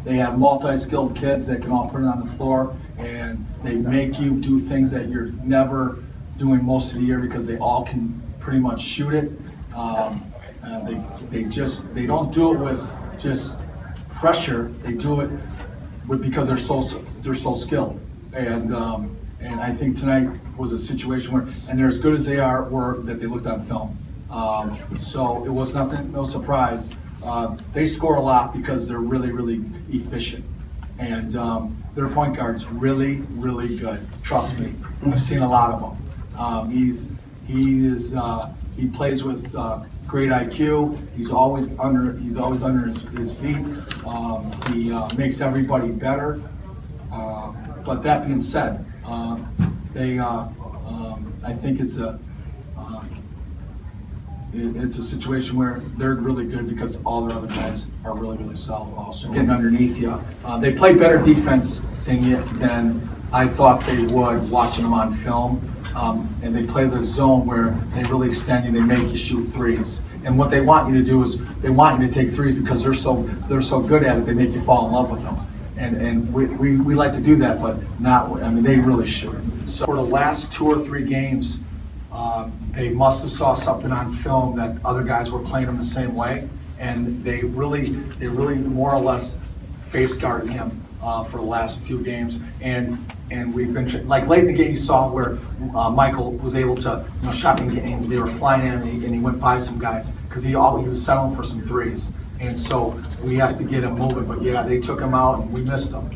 They have multi-skilled kids that can all put it on the floor, and they make you do things that you're never doing most of the year because they all can pretty much shoot it. They don't do it with just pressure. They do it because they're so skilled. And I think tonight was a situation where, and they're as good as they were that they looked on film. So it was no surprise. They score a lot because they're really, really efficient. And their point guard's really, really good. Trust me, I've seen a lot of them. He plays with great IQ. He's always under his feet. He makes everybody better. But that being said, I think it's a situation where they're really good because all their other guys are really, really solid also. Getting underneath you. They play better defense than I thought they would watching them on film. And they play the zone where they really extend you, they make you shoot threes. And what they want you to do is they want you to take threes because they're so good at it, they make you fall in love with them. And we like to do that, but they really shoot. So for the last 2 or 3 games, they must have saw something on film that other guys were playing them the same way, and they really more or less face guarded him for the last few games. And we've been like late in the game, you saw where Michael was able to shot and they were flying in, and he went by some guys because he was settling for some threes. And so we have to get him moving. But yeah, they took him out and we missed him.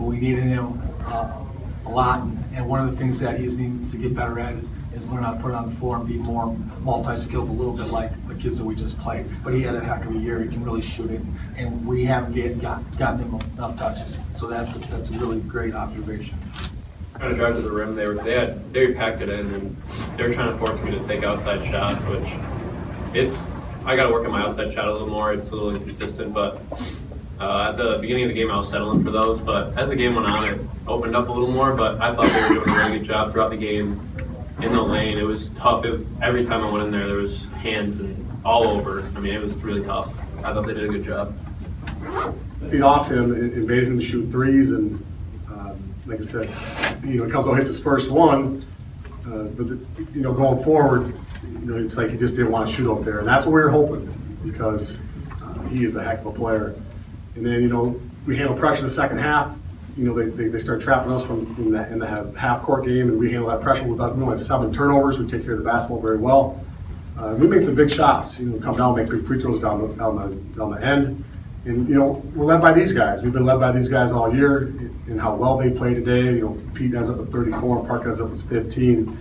We needed him a lot. And one of the things that he's needing to get better at is learn how to put it on the floor and be more multi-skilled, a little bit like the kids that we just played. But he had a heck of a year. He can really shoot it, and we haven't gotten him enough touches. So that's a really great observation. Trying to drive to the rim, they packed it in, and they were trying to force me to take outside shots, which I got to work on my outside shot a little more. It's a little inconsistent, but at the beginning of the game, I was settling for those. But as the game went on, it opened up a little more. But I thought they were doing a really good job throughout the game in the lane. It was tough. Every time I went in there was hands and all over. I mean, it was really tough. I thought they did a good job. Feed off him, invaded him to shoot threes, and like I said, Kelko hits his first one. But going forward, it's like he just didn't want to shoot up there, and that's what we were hoping because he is a heck of a player. And then we handle pressure in the second half. They start trapping us in the half court game, and we handle that pressure without. We only have 7 turnovers. We take care of the basketball very well. We made some big shots. Come down, make big free throws down the end. And we're led by these guys. We've been led by these guys all year in how well they play today. Pete ends up with 34, and Park ends up with 15.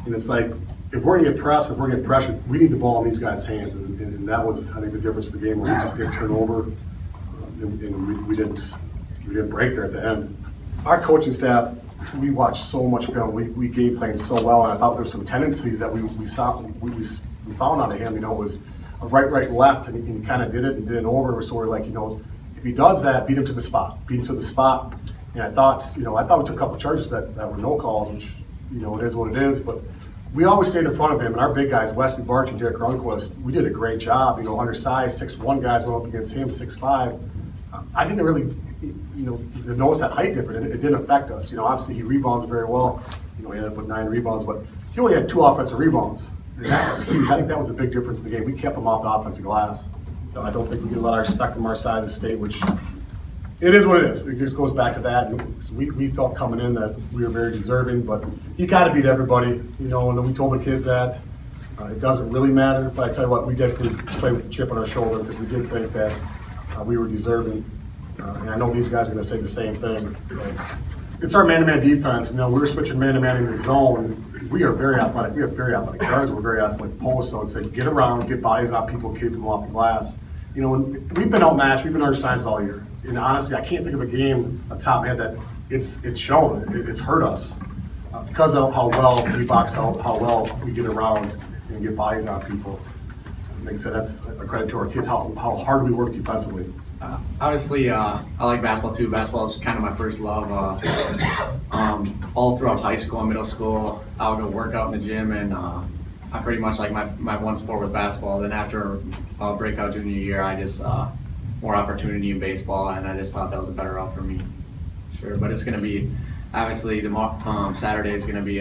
And it's like, if we're gonna get pressed, if we're gonna get pressured, we need the ball in these guys' hands. And that was, I think, the difference in the game where we just didn't turn over, and we didn't break there at the end. Our coaching staff, we watched so much film. We game played so well, and I thought there were some tendencies that we found out of him. It was a right, left, and he kind of did it and did it over. So we're like, if he does that, beat him to the spot. And I thought we took a couple of charges that were no calls, which it is what it is. But we always stayed in front of him, and our big guys, Wesley Barch and Derek Grunquist, we did a great job. Undersized 6'1" guys went up against him 6'5". I didn't really, notice that height difference. It didn't affect us. Obviously he rebounds very well. He ended up with 9 rebounds, but he only had 2 offensive rebounds. And that was huge. I think that was a big difference in the game. We kept him off the offensive glass. I don't think we can let our respect from our side of the state, which it is what it is. It just goes back to that. We felt coming in that we were very deserving, but you got to beat everybody. And we told the kids that it doesn't really matter. But I tell you what, we did play with the chip on our shoulder because we did think that we were deserving. And I know these guys are going to say the same thing. So it's our man-to-man defense. We were switching man-to-man in the zone. We are very athletic. We have very athletic guards. We're very athletic posts. So it's like get around, get bodies on people, keep them off the glass. When we've been outmatched, we've been undersized all year. And honestly, I can't think of a game on top of my head that it's shown. It's hurt us because of how well we box out, how well we get around and get bodies on people. Like I said, that's a credit to our kids, how hard we work defensively. Obviously, I like basketball too. Basketball is kind of my first love. All throughout high school and middle school, I would go work out in the gym, and I pretty much like my one sport was basketball. Then after breakout junior year, I just more opportunity in baseball, and I just thought that was a better route for me. Sure, but it's going to be, obviously, Saturday is going to be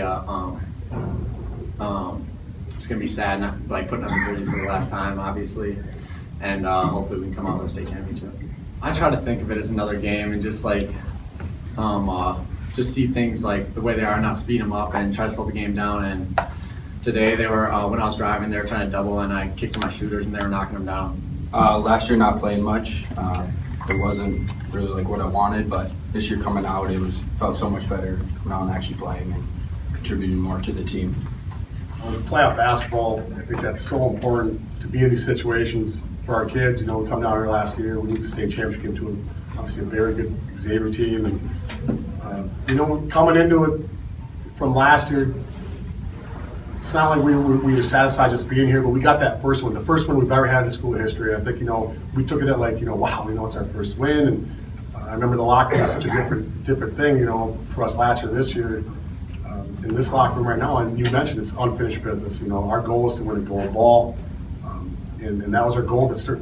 it's going to be sad, not like putting on the jersey for the last time, obviously, and hopefully we can come out with a state championship. I try to think of it as another game and just like just see things like the way they are, not speed them up, and try to slow the game down. And today they were when I was driving, they were trying to double, and I kicked to my shooters, and they were knocking them down. Last year not playing much, it wasn't really like what I wanted, but this year coming out, felt so much better coming out and actually playing and contributing more to the team. Playoff basketball, I think that's so important to be in these situations for our kids. You know, we come down here last year, we lose the state championship game to obviously a very good Xavier team, and you know, coming into it from last year, it's not like we were satisfied just being here, but we got that first one, the first one we've ever had in school history. I think, you know, we took it at like, you know, wow, you know, it's our first win, and I remember the locker room was such a different thing, you know, for us last year, this year. In this locker room right now, and you mentioned it's unfinished business. You know, our goal is to win a gold ball, and that was our goal to start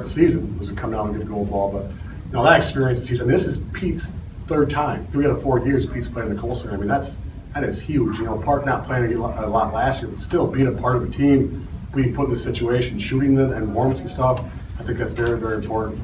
the season, was to come down and get a gold ball. But you know, that experience is huge, and this is Pete's third time, 3 out of 4 years Pete's playing in the Kohl Center. I mean, that is huge. You know, Park not playing a lot last year, but still being a part of a team, being put in this situation, shooting them and warmth and stuff. I think that's very, very important.